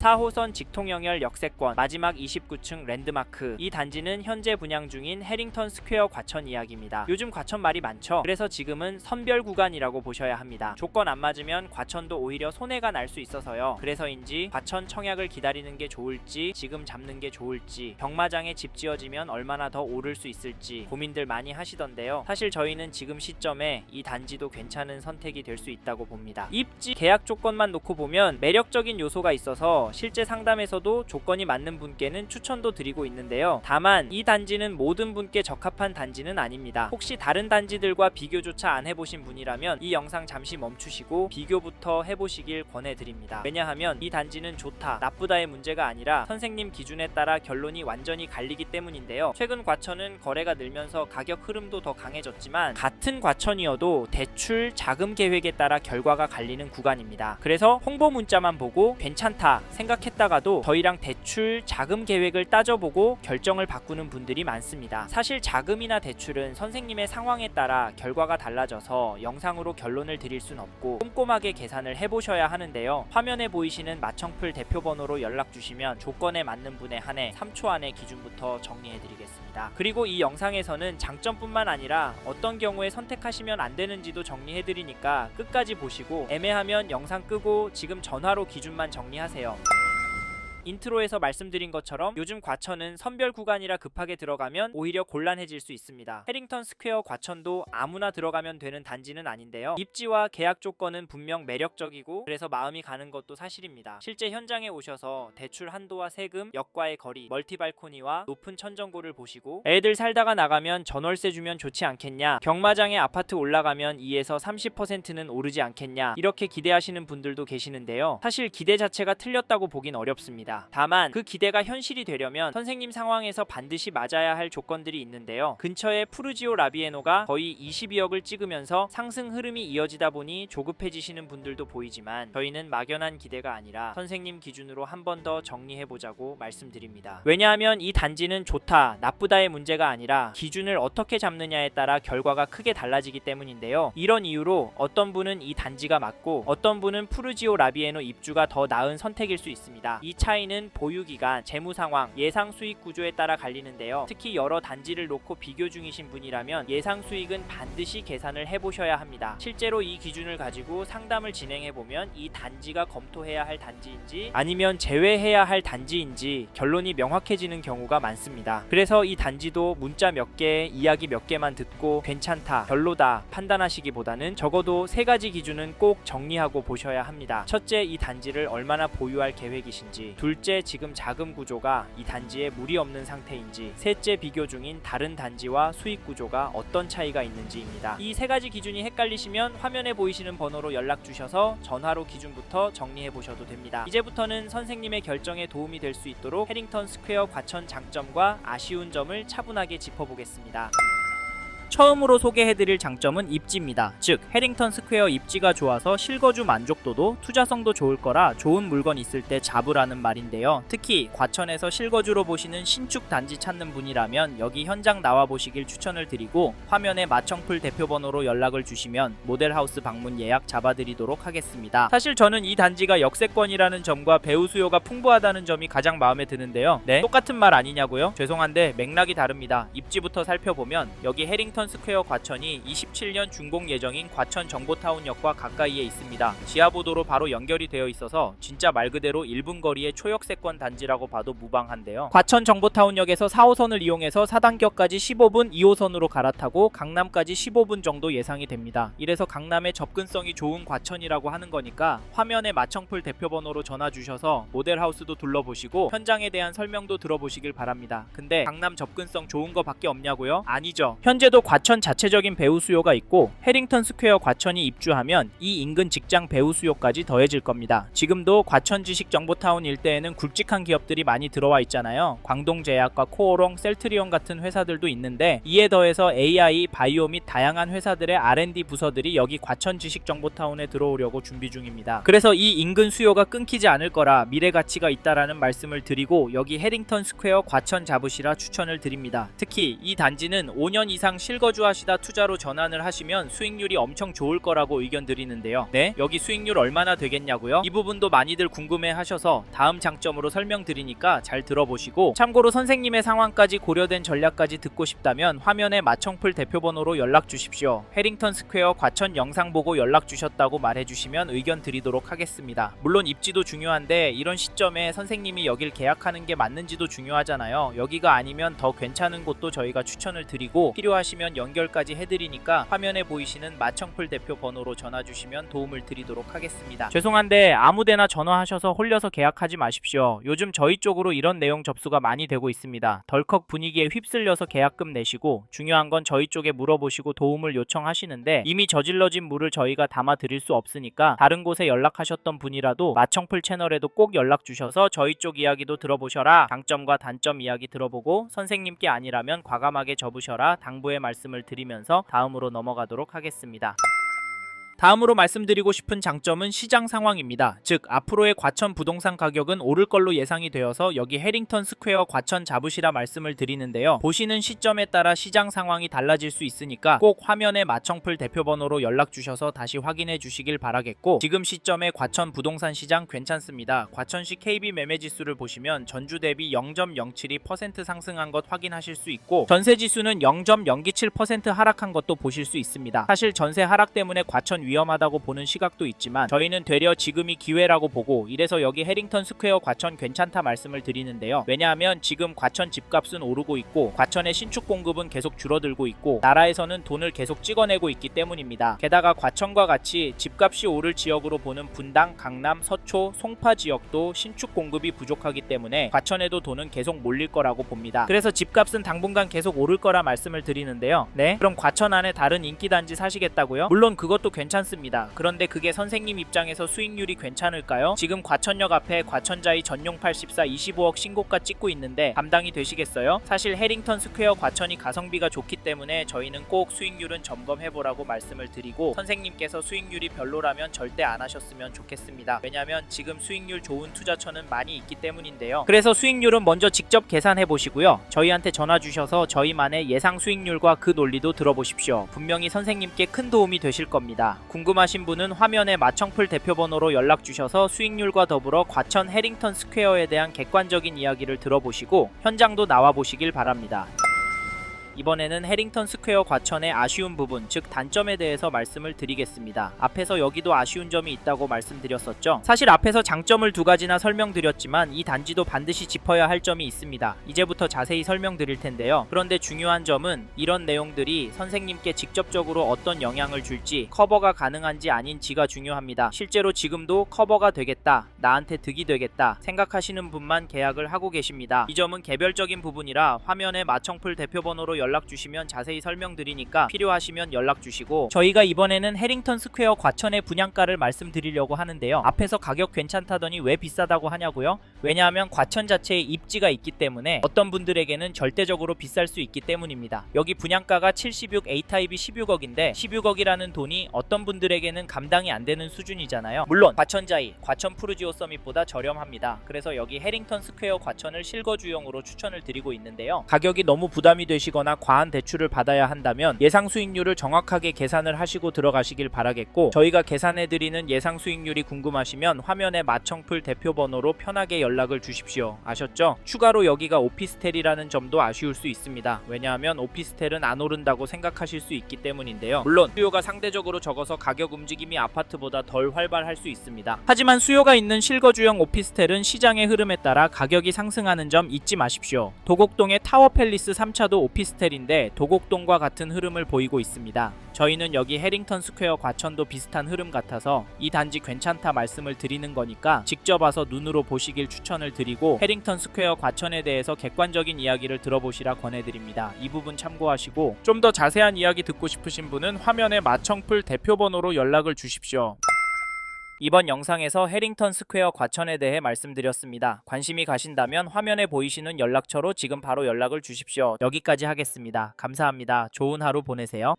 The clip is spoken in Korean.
4호선 직통영열 역세권 마지막 29층 랜드마크. 이 단지는 현재 분양 중인 해링턴 스퀘어 과천 이야기입니다. 요즘 과천 말이 많죠. 그래서 지금은 선별 구간이라고 보셔야 합니다. 조건 안 맞으면 과천도 오히려 손해가 날 수 있어서요. 그래서인지 과천 청약을 기다리는 게 좋을지 지금 잡는 게 좋을지 경마장에 집 지어지면 얼마나 더 오를 수 있을지 고민들 많이 하시던데요. 사실 저희는 지금 시점에 이 단지도 괜찮은 선택이 될 수 있다고 봅니다. 입지 계약 조건만 놓고 보면 매력적인 요소가 있어서 실제 상담에서도 조건이 맞는 분께는 추천도 드리고 있는데요. 다만 이 단지는 모든 분께 적합한 단지는 아닙니다. 혹시 다른 단지들과 비교조차 안 해보신 분이라면 이 영상 잠시 멈추시고 비교부터 해보시길 권해드립니다. 왜냐하면 이 단지는 좋다, 나쁘다의 문제가 아니라 선생님 기준에 따라 결론이 완전히 갈리기 때문인데요. 최근 과천은 거래가 늘면서 가격 흐름도 더 강해졌지만 같은 과천이어도 대출 자금 계획에 따라 결과가 갈리는 구간입니다. 그래서 홍보 문자만 보고 괜찮다 생각했다가도 저희랑 대출 자금 계획을 따져보고 결정을 바꾸는 분들이 많습니다. 사실 자금이나 대출은 선생님의 상황에 따라 결과가 달라져서 영상으로 결론을 드릴 순 없고 꼼꼼하게 계산을 해보셔야 하는데요. 화면에 보이시는 마청풀 대표번호로 연락 주시면 조건에 맞는 분에 한해 3초 안에 기준부터 정리해드리겠습니다. 그리고 이 영상에서는 장점뿐만 아니라 어떤 경우에 선택하시면 안 되는지도 정리해드리니까 끝까지 보시고 애매하면 영상 끄고 지금 전화로 기준만 정리하세요. 인트로에서 말씀드린 것처럼 요즘 과천은 선별 구간이라 급하게 들어가면 오히려 곤란해질 수 있습니다. 해링턴 스퀘어 과천도 아무나 들어가면 되는 단지는 아닌데요. 입지와 계약 조건은 분명 매력적이고 그래서 마음이 가는 것도 사실입니다. 실제 현장에 오셔서 대출 한도와 세금, 역과의 거리, 멀티발코니와 높은 천정고를 보시고 애들 살다가 나가면 전월세 주면 좋지 않겠냐, 경마장에 아파트 올라가면 2에서 30%는 오르지 않겠냐 이렇게 기대하시는 분들도 계시는데요. 사실 기대 자체가 틀렸다고 보긴 어렵습니다. 다만 그 기대가 현실이 되려면 선생님 상황에서 반드시 맞아야 할 조건들이 있는데요. 근처에 푸르지오 라비에노가 거의 22억을 찍으면서 상승 흐름이 이어지다 보니 조급해지시는 분들도 보이지만 저희는 막연한 기대가 아니라 선생님 기준으로 한 번 더 정리해보자고 말씀드립니다. 왜냐하면 이 단지는 좋다, 나쁘다의 문제가 아니라 기준을 어떻게 잡느냐에 따라 결과가 크게 달라지기 때문인데요. 이런 이유로 어떤 분은 이 단지가 맞고 어떤 분은 푸르지오 라비에노 입주가 더 나은 선택일 수 있습니다. 이 차이는 보유기간, 재무상황, 예상 수익 구조에 따라 갈리는데요. 특히 여러 단지를 놓고 비교 중이신 분이라면 예상 수익은 반드시 계산을 해보셔야 합니다. 실제로 이 기준을 가지고 상담을 진행해보면 이 단지가 검토해야 할 단지인지 아니면 제외해야 할 단지인지 결론이 명확해지는 경우가 많습니다. 그래서 이 단지도 문자 몇 개, 이야기 몇 개만 듣고 괜찮다, 별로다 판단하시기보다는 적어도 3가지 기준은 꼭 정리하고 보셔야 합니다. 첫째, 이 단지를 얼마나 보유할 계획이신지, 둘째, 지금 자금 구조가 이 단지에 무리 없는 상태인지, 셋째, 비교 중인 다른 단지와 수익 구조가 어떤 차이가 있는지입니다. 이 3가지 기준이 헷갈리시면 화면에 보이시는 번호로 연락 주셔서 전화로 기준부터 정리해 보셔도 됩니다. 이제부터는 선생님의 결정에 도움이 될 수 있도록 해링턴 스퀘어 과천 장점과 아쉬운 점을 차분하게 짚어보겠습니다. 처음으로 소개해드릴 장점은 입지입니다. 즉 해링턴 스퀘어 입지가 좋아서 실거주 만족도도 투자성도 좋을 거라 좋은 물건 있을 때 잡으라는 말인데요. 특히 과천에서 실거주로 보시는 신축 단지 찾는 분이라면 여기 현장 나와 보시길 추천을 드리고 화면에 마청풀 대표번호로 연락을 주시면 모델하우스 방문 예약 잡아드리도록 하겠습니다. 사실 저는 이 단지가 역세권이라는 점과 배우 수요가 풍부하다는 점이 가장 마음에 드는데요. 네? 똑같은 말 아니냐고요? 죄송한데 맥락이 다릅니다. 입지부터 살펴보면 여기 해링턴 스퀘어 과천이 27년 준공 예정인 과천 정보타운역과 가까이에 있습니다. 지하보도로 바로 연결이 되어 있어서 진짜 말 그대로 1분 거리의 초역세권 단지라고 봐도 무방한데요. 과천 정보타운역에서 4호선을 이용해서 4단격까지 15분, 2호선으로 갈아타고 강남까지 15분 정도 예상이 됩니다. 이래서 강남에 접근성이 좋은 과천이라고 하는 거니까 화면에 마청풀 대표번호로 전화 주셔서 모델하우스도 둘러보시고 현장에 대한 설명도 들어보시길 바랍니다. 근데 강남 접근성 좋은 거 밖에 없냐고요? 아니죠. 현재도 과천 자체적인 배우 수요가 있고 해링턴 스퀘어 과천이 입주하면 이 인근 직장 배우 수요까지 더해질 겁니다. 지금도 과천 지식정보타운 일대에는 굵직한 기업들이 많이 들어와 있잖아요. 광동제약과 코오롱, 셀트리온 같은 회사들도 있는데 이에 더해서 AI, 바이오 및 다양한 회사들의 R&D 부서들이 여기 과천 지식정보타운에 들어오려고 준비 중입니다. 그래서 이 인근 수요가 끊기지 않을 거라 미래 가치가 있다라는 말씀을 드리고 여기 해링턴 스퀘어 과천 잡으시라 추천을 드립니다. 특히 이 단지는 5년 이상 실 실거주 하시다 투자로 전환을 하시면 수익률이 엄청 좋을 거라고 의견 드리는데요. 네? 여기 수익률 얼마나 되겠냐고요? 이 부분도 많이들 궁금해 하셔서 다음 장점으로 설명드리니까 잘 들어보시고, 참고로 선생님의 상황까지 고려된 전략까지 듣고 싶다면 화면에 마청풀 대표번호로 연락 주십시오. 해링턴 스퀘어 과천 영상 보고 연락 주셨다고 말해주시면 의견 드리도록 하겠습니다. 물론 입지도 중요한데 이런 시점에 선생님이 여길 계약하는 게 맞는지도 중요하잖아요. 여기가 아니면 더 괜찮은 곳도 저희가 추천을 드리고 필요하시면 연결까지 해드리니까 화면에 보이시는 마청풀 대표 번호로 전화 주시면 도움을 드리도록 하겠습니다. 죄송한데 아무데나 전화하셔서 홀려서 계약하지 마십시오. 요즘 저희 쪽으로 이런 내용 접수가 많이 되고 있습니다. 덜컥 분위기에 휩쓸려서 계약금 내시고, 중요한 건 저희 쪽에 물어보시고 도움을 요청하시는데 이미 저질러진 물을 저희가 담아 드릴 수 없으니까 다른 곳에 연락하셨던 분이라도 마청풀 채널에도 꼭 연락 주셔서 저희 쪽 이야기도 들어보셔라, 장점과 단점 이야기 들어보고 선생님께 아니라면 과감하게 접으셔라 당부의 말씀을 드리면서 다음으로 넘어가도록 하겠습니다. 다음으로 말씀드리고 싶은 장점은 시장 상황입니다. 즉 앞으로의 과천 부동산 가격은 오를 걸로 예상이 되어서 여기 해링턴 스퀘어 과천 잡으시라 말씀을 드리는데요. 보시는 시점에 따라 시장 상황이 달라질 수 있으니까 꼭 화면에 마청풀 대표번호로 연락 주셔서 다시 확인해 주시길 바라겠고, 지금 시점에 과천 부동산 시장 괜찮습니다. 과천시 KB 매매지수를 보시면 전주 대비 0.072% 상승한 것 확인하실 수 있고, 전세지수는 0.027% 하락한 것도 보실 수 있습니다. 사실 전세 하락 때문에 과천 위험하다고 보는 시각도 있지만 저희는 되려 지금이 기회라고 보고, 이래서 여기 해링턴 스퀘어 과천 괜찮다 말씀을 드리는데요. 왜냐하면 지금 과천 집값은 오르고 있고 과천의 신축 공급은 계속 줄어들고 있고 나라에서는 돈을 계속 찍어내고 있기 때문입니다. 게다가 과천과 같이 집값이 오를 지역으로 보는 분당, 강남, 서초, 송파 지역도 신축 공급이 부족하기 때문에 과천에도 돈은 계속 몰릴 거라고 봅니다. 그래서 집값은 당분간 계속 오를 거라 말씀을 드리는데요. 네? 그럼 과천 안에 다른 인기단지 사시겠다고요? 물론 그것도 괜찮습니다. 그런데 그게 선생님 입장에서 수익률이 괜찮을까요? 지금 과천역 앞에 과천자이 전용 84 25억 신고가 찍고 있는데 감당이 되시겠어요? 사실 해링턴 스퀘어 과천이 가성비가 좋기 때문에 저희는 꼭 수익률은 점검해보라고 말씀을 드리고, 선생님께서 수익률이 별로라면 절대 안 하셨으면 좋겠습니다. 왜냐면 지금 수익률 좋은 투자처는 많이 있기 때문인데요. 그래서 수익률은 먼저 직접 계산해 보시고요. 저희한테 전화 주셔서 저희만의 예상 수익률과 그 논리도 들어보십시오. 분명히 선생님께 큰 도움이 되실 겁니다. 궁금하신 분은 화면에 마청풀 대표번호로 연락 주셔서 수익률과 더불어 과천 해링턴 스퀘어에 대한 객관적인 이야기를 들어보시고 현장도 나와 보시길 바랍니다. 이번에는 해링턴 스퀘어 과천의 아쉬운 부분, 즉 단점에 대해서 말씀을 드리겠습니다. 앞에서 여기도 아쉬운 점이 있다고 말씀드렸었죠. 사실 앞에서 장점을 두 가지나 설명드렸지만 이 단지도 반드시 짚어야 할 점이 있습니다. 이제부터 자세히 설명드릴 텐데요. 그런데 중요한 점은 이런 내용들이 선생님께 직접적으로 어떤 영향을 줄지, 커버가 가능한지 아닌지가 중요합니다. 실제로 지금도 커버가 되겠다, 나한테 득이 되겠다 생각하시는 분만 계약을 하고 계십니다. 이 점은 개별적인 부분이라 화면에 마청풀 대표번호로 연락 주시면 자세히 설명드리니까 필요하시면 연락 주시고, 저희가 이번에는 해링턴 스퀘어 과천의 분양가를 말씀드리려고 하는데요. 앞에서 가격 괜찮다더니 왜 비싸다고 하냐고요? 왜냐하면 과천 자체에 입지가 있기 때문에 어떤 분들에게는 절대적으로 비쌀 수 있기 때문입니다. 여기 분양가가 76 A타입이 16억인데 16억이라는 돈이 어떤 분들에게는 감당이 안 되는 수준이잖아요. 물론 과천자이, 과천 푸르지오 서밋보다 저렴합니다. 그래서 여기 해링턴 스퀘어 과천을 실거주용으로 추천을 드리고 있는데요. 가격이 너무 부담이 되시거나 과한 대출을 받아야 한다면 예상 수익률을 정확하게 계산을 하시고 들어가시길 바라겠고, 저희가 계산해드리는 예상 수익률이 궁금하시면 화면에 마청풀 대표번호로 편하게 연락을 주십시오. 아셨죠? 추가로 여기가 오피스텔이라는 점도 아쉬울 수 있습니다. 왜냐하면 오피스텔은 안 오른다고 생각하실 수 있기 때문인데요. 물론 수요가 상대적으로 적어서 가격 움직임이 아파트보다 덜 활발할 수 있습니다. 하지만 수요가 있는 실거주형 오피스텔은 시장의 흐름에 따라 가격이 상승하는 점 잊지 마십시오. 도곡동의 타워팰리스 3차도 오피스텔인데 도곡동과 같은 흐름을 보이고 있습니다. 저희는 여기 해링턴 스퀘어 과천도 비슷한 흐름 같아서 이 단지 괜찮다 말씀을 드리는 거니까 직접 와서 눈으로 보시길 추천을 드리고, 해링턴 스퀘어 과천에 대해서 객관적인 이야기를 들어보시라 권해드립니다. 이 부분 참고하시고 좀 더 자세한 이야기 듣고 싶으신 분은 화면에 마청풀 대표번호로 연락을 주십시오. 이번 영상에서 해링턴 스퀘어 과천에 대해 말씀드렸습니다. 관심이 가신다면 화면에 보이시는 연락처로 지금 바로 연락을 주십시오. 여기까지 하겠습니다. 감사합니다. 좋은 하루 보내세요.